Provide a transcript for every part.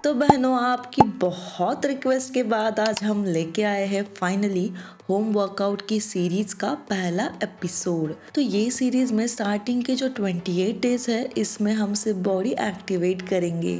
तो बहनों, आपकी बहुत रिक्वेस्ट के बाद आज हम लेके आए हैं फाइनली होम वर्कआउट की सीरीज का पहला एपिसोड। तो ये सीरीज में स्टार्टिंग के जो 28 डेज है इसमें हम सिर्फ बॉडी एक्टिवेट करेंगे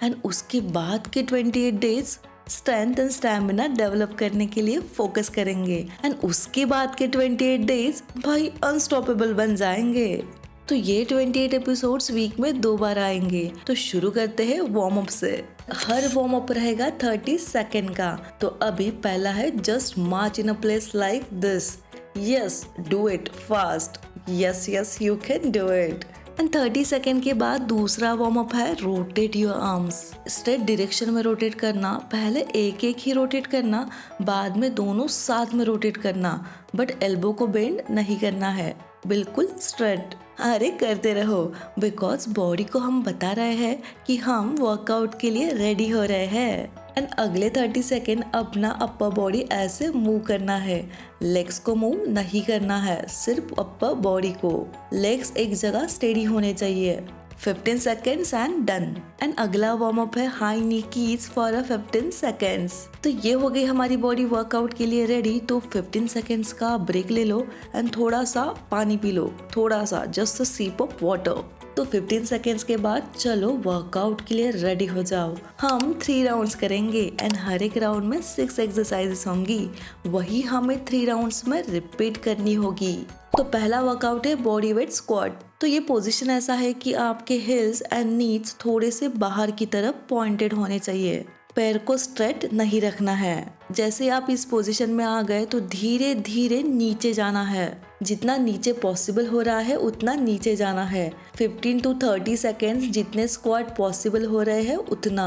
एंड उसके बाद के 28 days strength and stamina develop करने के लिए फोकस करेंगे एंड उसके बाद के 28 डेज भाई अनस्टॉपेबल बन जाएंगे। तो ये 28 एपिसोड्स वीक में 2 बार आएंगे। तो शुरू करते हैं वार्म अप से। हर वार्म अप रहेगा 30 सेकेंड का। तो अभी पहला है just March in a place like this. Yes, do it fast. Yes yes, you can do it. And 30 second के बाद दूसरा वार्म अप है rotate your arms. Straight direction में रोटेट करना, पहले एक एक ही रोटेट करना, बाद में दोनों साथ में रोटेट करना, बट एल्बो को बेंड नहीं करना है, बिल्कुल स्ट्रेट। अरे करते रहो, बिकॉज बॉडी को हम बता रहे हैं कि हम वर्कआउट के लिए रेडी हो रहे हैं। एंड अगले 30 सेकेंड अपना अपर बॉडी ऐसे मूव करना है। लेग्स को मूव नहीं करना है, सिर्फ अपर बॉडी को। लेग्स एक जगह स्टेडी होने चाहिए। 15 सेकेंड्स एंड डन। एंड अगला वार्म अप है high knee keys for 15 seconds. तो ये हो गई हमारी बॉडी वर्कआउट के लिए रेडी। तो 15 सेकेंड्स का ब्रेक ले लो एंड थोड़ा सा पानी पी लो, थोड़ा सा, just a sip of water. तो 15 सेकेंड्स के बाद चलो वर्कआउट के लिए रेडी हो जाओ। हम 3 राउंड्स करेंगे एंड हर एक राउंड में 6 एक्सरसाइजेस होंगी। वही हमें 3 राउंड्स में रिपीट करनी होगी। तो पहला वर्कआउट है बॉडी वेट स्क्वाट। तो ये पोजीशन ऐसा है कि आपके हिल्स एंड नीज थोड़े से बाहर की तरफ पॉइंटेड होने चाहिए। पैर को स्ट्रेट नहीं रखना है। जैसे आप इस पोजीशन में आ गए तो धीरे धीरे नीचे जाना है। जितना नीचे पॉसिबल हो रहा है उतना नीचे जाना है। 15 to 30 सेकेंड्स जितने स्क्वाट पॉसिबल हो रहे हैं उतना।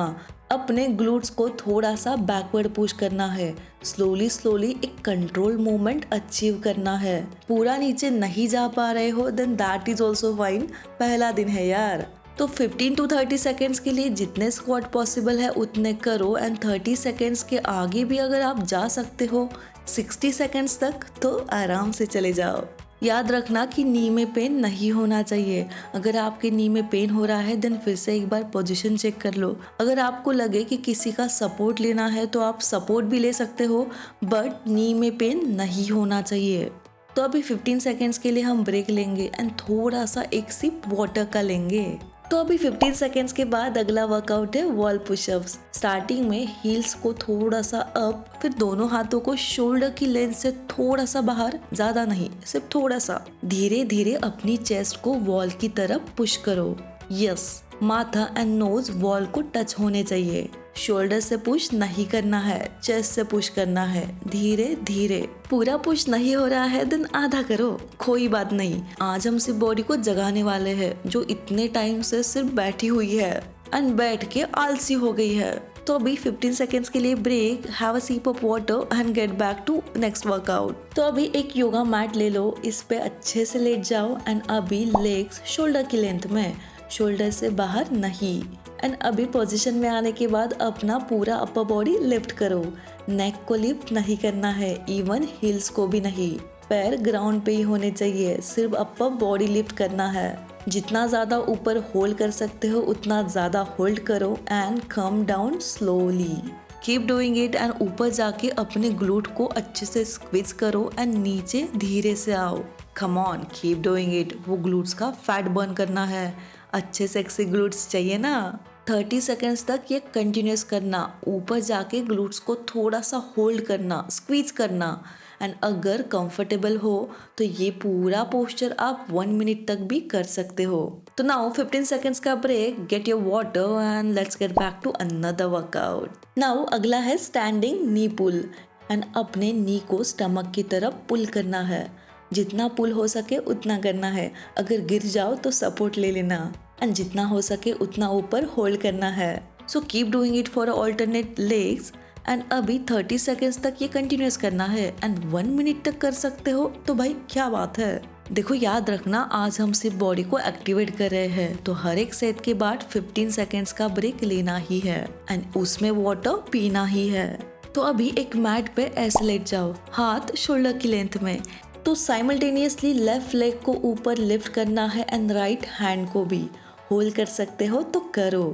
अपने ग्लूट्स को थोड़ा सा बैकवर्ड पुश करना है। स्लोली स्लोली एक कंट्रोल मूवमेंट अचीव करना है। पूरा नीचे नहीं जा पा रहे हो then that is also fine. पहला दिन है यार। तो 15 to 30 सेकेंड्स के लिए जितने स्क्वाट पॉसिबल है उतने करो एंड 30 सेकेंड्स के आगे भी अगर आप जा सकते हो 60 सेकेंड्स तक तो आराम से चले जाओ। याद रखना कि नी में पेन नहीं होना चाहिए। अगर आपके नी में पेन हो रहा है देन फिर से एक बार पोजीशन चेक कर लो। अगर आपको लगे कि किसी का सपोर्ट लेना है तो आप सपोर्ट भी ले सकते हो, बट नी में पेन नहीं होना चाहिए। तो अभी 15 सेकेंड्स के लिए हम ब्रेक लेंगे एंड थोड़ा सा एक सिप वाटर का लेंगे। तो अभी 15 सेकेंड्स के बाद अगला वर्कआउट है वॉल पुशअप्स। स्टार्टिंग में हील्स को थोड़ा सा अप, फिर दोनों हाथों को शोल्डर की लेंथ से थोड़ा सा बाहर, ज्यादा नहीं, सिर्फ थोड़ा सा। धीरे धीरे अपनी चेस्ट को वॉल की तरफ पुश करो। यस, माथा एंड नोज वॉल को टच होने चाहिए। शोल्डर से पुश नहीं करना है, चेस्ट से पुश करना है, धीरे धीरे। पूरा पुश नहीं हो रहा है देन आधा करो, कोई बात नहीं। आज हम सिर्फ बॉडी को जगाने वाले हैं जो इतने टाइम से सिर्फ बैठी हुई है एंड बैठ के आलसी हो गई है। तो अभी 15 सेकेंड्स के लिए break, have a sip of water and get back to next workout. तो अभी एक योगा मैट ले लो, इस पे अच्छे से लेट जाओ एंड अभी लेग्स शोल्डर की लेंथ में, शोल्डर से बाहर नहीं। एंड अभी पोजीशन में आने के बाद अपना पूरा अपर बॉडी लिफ्ट करो। नेक को लिफ्ट नहीं करना है, इवन हील्स को भी नहीं। पैर ग्राउंड पे ही होने चाहिए, सिर्फ अपर बॉडी लिफ्ट करना है। जितना ज़्यादा ऊपर होल्ड कर सकते हो उतना ज़्यादा होल्ड करो and come down slowly. Keep doing it and ऊपर जाके अपने ग्लूट को अच्छे से स्क्विज करो एंड नीचे धीरे से आओ। Come on, keep doing it. वो ग्लूट्स का फैट बर्न करना है, अच्छे सेक्सी ग्लूट्स चाहिए ना। 30 सेकेंड्स तक ये कंटिन्यूस करना। ऊपर जाके ग्लूट्स को थोड़ा सा होल्ड करना, स्क्वीज करना। एंड अगर कंफर्टेबल हो तो ये पूरा पोस्चर आप 1 मिनट तक भी कर सकते हो। तो नाउ 15 सेकेंड्स का break, get your water and let's get back to another workout. Now अगला है स्टैंडिंग नी पुल एंड अपने नी को स्टमक की तरफ पुल करना है। जितना पुल हो सके उतना करना है। अगर गिर जाओ तो सपोर्ट ले लेना एंड जितना हो सके उतना ऊपर होल्ड करना है। सो keep doing it for alternate legs and अभी 30 सेकेंड्स तक ये कंटिन्यूस करना है एंड 1 मिनट तक कर सकते हो तो भाई क्या बात है। देखो याद रखना, आज हम सिर्फ बॉडी को एक्टिवेट कर रहे हैं तो हर एक सेट के बाद 15 सेकेंड्स का ब्रेक लेना ही है एंड उसमें वाटर पीना ही है। तो अभी एक मैट पे ऐसे लेट जाओ, हाथ शोल्डर की लेंथ में। तो साइमल्टेनियसली लेफ्ट लेग को ऊपर लिफ्ट करना है एंड राइट हैंड को भी। होल्ड कर सकते हो तो करो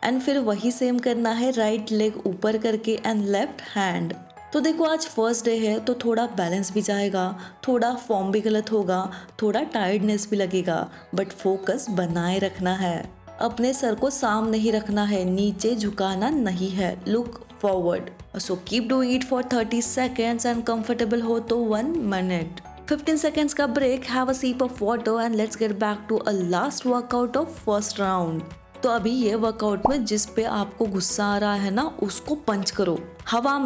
एंड फिर वही सेम करना है, राइट लेग ऊपर करके एंड लेफ्ट हैंड। तो देखो आज फर्स्ट डे है तो थोड़ा बैलेंस भी जाएगा, थोड़ा फॉर्म भी गलत होगा, थोड़ा टायर्डनेस भी लगेगा, बट फोकस बनाए रखना है। अपने सर को साम नहीं रखना है, नीचे झुकाना नहीं है, look forward. So keep doing it for 30 seconds and comfortable हो तो 1 मिनट। 15 seconds का break, have a sip of water and let's get back to a last workout of first round. तो अभी ये वर्कआउट में जिस पे आपको गुस्सा आ रहा है ना उसको पंच करो, हवा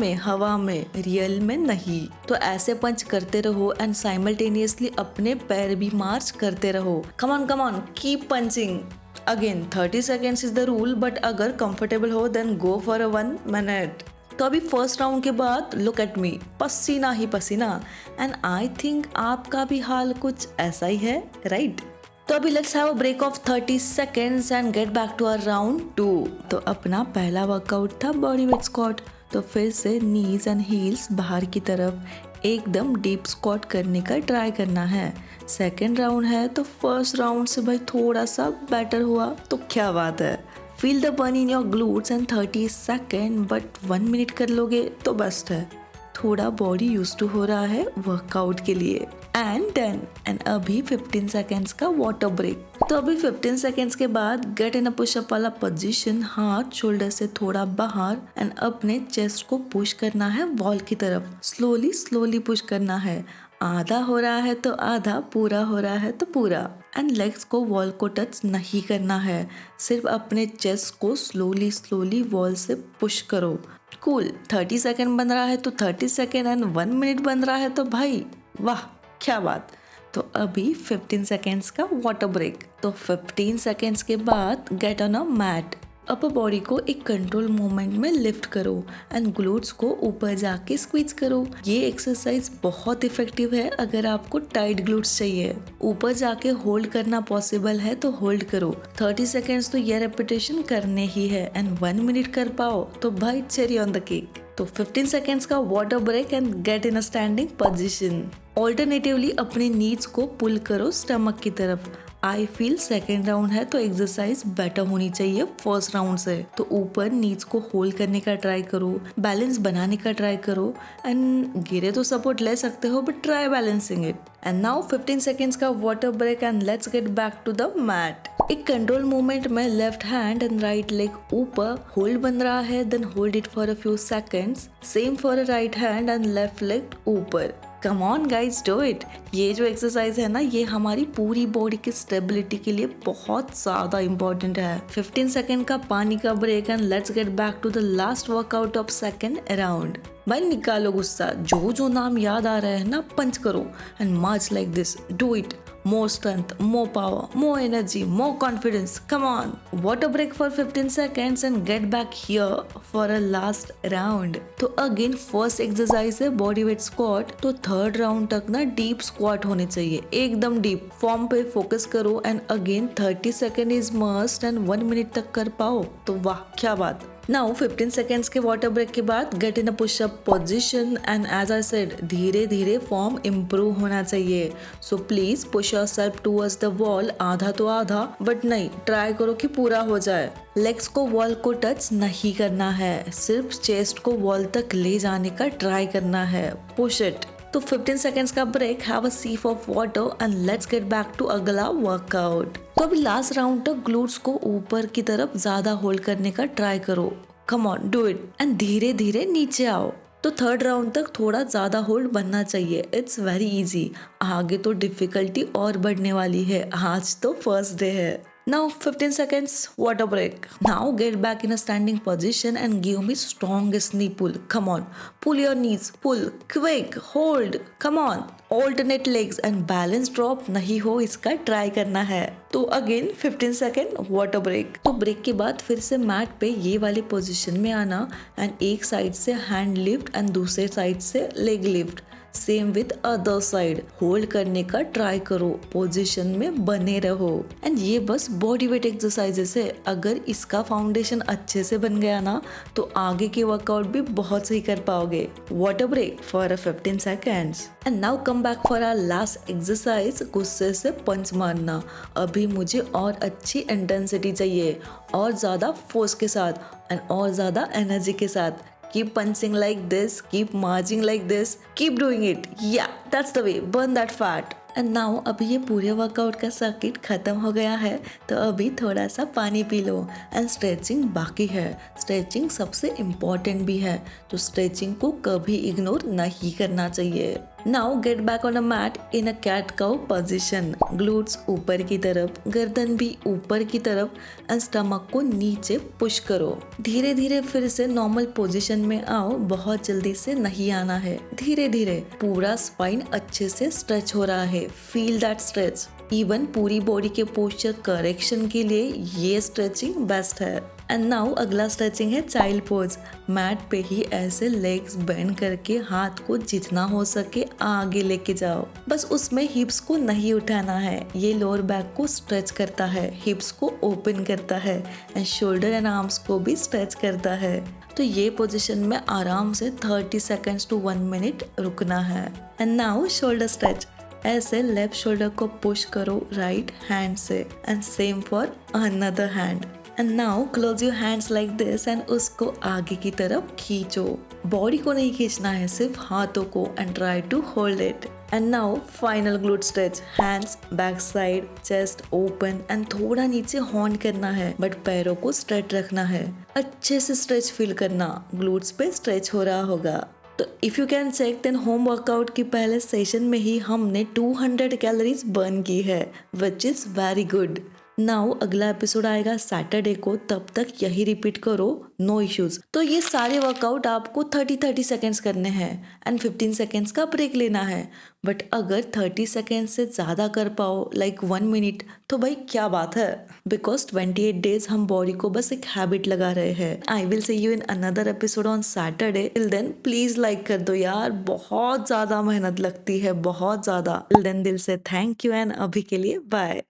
में, रियल में नहीं। तो ऐसे पंच करते रहो एंड साइमल्टेनियसली अपने पैर भी मार्च करते रहो। Come on keep punching. Again 30 seconds is the rule, but अगर कंफर्टेबल हो देन गो फॉर 1 मिनट। तो अभी फर्स्ट राउंड के बाद लुक एट मी, पसीना ही पसीना, एंड आई थिंक आपका भी हाल कुछ ऐसा ही है, राइट? तो अभी let's have a break of 30 seconds and get back to our round 2। तो अपना पहला वर्कआउट था बॉडी वेट स्क्वाट। तो फिर से नीज एंड हील्स बाहर की तरफ एकदम डीप स्क्वाट करने का ट्राई करना है। सेकेंड राउंड है तो फर्स्ट राउंड से भाई थोड़ा सा बेटर हुआ तो क्या बात है। Feel the burn in your glutes and 30 second, but 1 minute कर लोगे तो बेस्ट है। थोड़ा बॉडी यूज टू हो रहा है वर्कआउट के लिए। And done. एंड अभी 15 सेकेंड्स का वाटर ब्रेक। तो अभी 15 सेकेंड्स के बाद गेट इन अ पुशअप वाला पोजीशन, हाथ शोल्डर से थोड़ा बाहर एंड अपने चेस्ट को पुश करना है वॉल की तरफ। स्लोली पुश करना है, आधा हो रहा है तो आधा, पूरा हो रहा है तो पूरा। एंड लेग्स को वॉल को टच नहीं करना है, सिर्फ अपने चेस्ट को स्लोली वॉल से पुश करो। कूल। 30 सेकेंड बन रहा है तो 30 सेकेंड एंड 1 मिनट बन रहा है तो भाई वाह क्या बात। तो अभी 15 सेकेंड्स का वाटर ब्रेक। तो 15 सेकेंड्स के बाद get on a mat. Upper body को एक कंट्रोल मूवमेंट में लिफ्ट करो एंड ग्लूट्स को ऊपर जाके स्क्वीज करो। ये एक्सरसाइज बहुत इफेक्टिव है अगर आपको टाइट ग्लूट्स चाहिए। ऊपर जाके होल्ड करना पॉसिबल है तो होल्ड करो। 30 सेकेंड्स तो ये रेपिटेशन करने ही है एंड 1 मिनट कर पाओ तो भाई चेरी ऑन द केक। तो 15 सेकेंड्स का water break and get in a standing position. Alternatively अपने नीज को पुल करो स्टमक की तरफ। आई फील सेकेंड राउंड है तो एक्सरसाइज बेटर होनी चाहिए फर्स्ट राउंड से। तो ऊपर नीज को होल्ड करने का ट्राई करो, बैलेंस बनाने का ट्राई करो एंड गिरे तो सपोर्ट ले सकते हो but try balancing it. And now 15 seconds का water break and let's get back to the mat. एक कंट्रोल मूवमेंट में left hand and right leg ऊपर होल्ड बन रहा है, then hold it for a few seconds. Same for right hand and left leg ऊपर। Come on guys, do it. ये जो exercise है ना ये हमारी पूरी बॉडी की स्टेबिलिटी के लिए बहुत ज्यादा इंपॉर्टेंट है। 15 सेकेंड का पानी का break and let's get back to the last workout of second round. भाई निकालो गुस्सा, जो नाम याद आ रहा है ना पंच करो and March like this, do it. More strength, more power, more energy, more confidence. Come on. Water break for 15 seconds and get back here for a last round. तो अगेन फर्स्ट एक्सरसाइज है body weight squat. तो third round तक ना deep squat होने चाहिए, एकदम deep. Form पे focus करो and again 30 second is must and 1 minute तक कर पाओ तो वाह क्या बात। नाउ 15 सेकेंड्स के वाटर ब्रेक के बाद get in a pushup position and as I said धीरे धीरे फॉर्म इम्प्रूव होना चाहिए। So please push yourself towards the wall. आधा तो आधा बट नहीं, ट्राई करो कि पूरा हो जाए। लेग्स को वॉल को टच नहीं करना है, सिर्फ चेस्ट को वॉल तक ले जाने का ट्राई करना है। Push it. तो 15 सेकेंड्स का break, have a sip of water and let's get back to अगला वर्कआउट। तो अभी लास्ट राउंड तक ग्लूट्स को ऊपर की तरफ ज्यादा होल्ड करने का ट्राई करो। Come on, do it and धीरे धीरे नीचे आओ। तो थर्ड राउंड तक थोड़ा ज्यादा होल्ड बनना चाहिए। It's very easy. आगे तो डिफिकल्टी और बढ़ने वाली है, आज तो फर्स्ट डे है। Now 15 seconds water break. Now get back in a standing position and give me strongest knee pull. Come on, pull your knees, pull, quick, hold, come on. Alternate legs and balance drop नहीं हो इसका try करना है। तो again 15 second water break. तो break के बाद फिर से मैट पे ये वाली पोजीशन में आना एंड एक साइड से हैंड लिफ्ट एंड दूसरे साइड से leg lift. Same with other side, hold करने का ट्राई करो, पोजीशन में बने रहो। एंड ये बस बॉडी वेट एक्सरसाइजेस है। अगर इसका फाउंडेशन अच्छे से बन गया ना तो आगे के वर्कआउट भी बहुत सही कर पाओगे। Water break for 15 seconds and now come back for our last exercise, गुस्से से पंच मारना। अभी मुझे और अच्छी इंटेंसिटी चाहिए, और ज्यादा फोर्स के साथ एंड और ज्यादा एनर्जी के साथ। Keep punching like this, keep marching like this, keep doing it. Yeah, that's the way. Burn that fat. And now अभी ये पूरे वर्कआउट का सर्किट खत्म हो गया है, तो अभी थोड़ा सा पानी पी लो। एंड स्ट्रेचिंग बाकी है। स्ट्रेचिंग सबसे इम्पोर्टेंट भी है, तो स्ट्रेचिंग को कभी इग्नोर नहीं करना चाहिए। Now get back on a mat in a cat cow position. Glutes ऊपर की तरफ, गर्दन भी ऊपर की तरफ एंड स्टमक को नीचे पुश करो। धीरे धीरे फिर से नॉर्मल पोजीशन में आओ, बहुत जल्दी से नहीं आना है। धीरे धीरे पूरा स्पाइन अच्छे से स्ट्रेच हो रहा है। Feel that stretch. इवन पूरी बॉडी के पोस्चर करेक्शन के लिए ये स्ट्रेचिंग बेस्ट है। एंड नाउ अगला स्ट्रेचिंग है चाइल्ड पोज। मैट पे ही ऐसे लेग्स बेंड करके हाथ को जितना हो सके आगे लेके जाओ। बस उसमें हिप्स को नहीं उठाना है। ये लोअर बैक को स्ट्रेच करता है, हिप्स को ओपन करता है एंड शोल्डर एंड आर्म्स को भी स्ट्रेच करता है। तो ये पोजीशन में आराम से 30 सेकेंड्स टू 1 मिनट रुकना है। And now shoulder stretch. ऐसे लेफ्ट शोल्डर को पुश करो राइट हैंड से and same for another hand. And now close your hands like this and उसको आगे की तरफ खींचो। बॉडी को नहीं खींचना है, सिर्फ हाथों को and try to hold it. And now final glute stretch. Hands back side, chest open and थोड़ा नीचे हॉर्न करना है, बट पैरों को स्ट्रेट रखना है। अच्छे से स्ट्रेच फील करना, ग्लूट्स पे स्ट्रेच हो रहा होगा। तो if you can check then home workout के पहले सेशन में ही हमने 200 कैलोरीज बर्न की है, which is very good. Now अगला एपिसोड आएगा सैटरडे को, तब तक यही रिपीट करो, नो इश्यूज। तो ये सारे वर्कआउट आपको 30 सेकेंड्स करने हैं एंड 15 सेकेंड्स का ब्रेक लेना है। बट अगर 30 सेकेंड्स से ज़्यादा कर पाओ लाइक 1 मिनट, तो भाई क्या बात है। बिकॉज 28 डेज हम बॉडी को बस एक हैबिट लगा रहे हैं। I will see you in another episode on Saturday. Till then please like कर दो यार, बहुत ज़्यादा मेहनत लगती है, बहुत ज़्यादा। टिल देन दिल से थैंक यू एंड अभी के लिए बाय।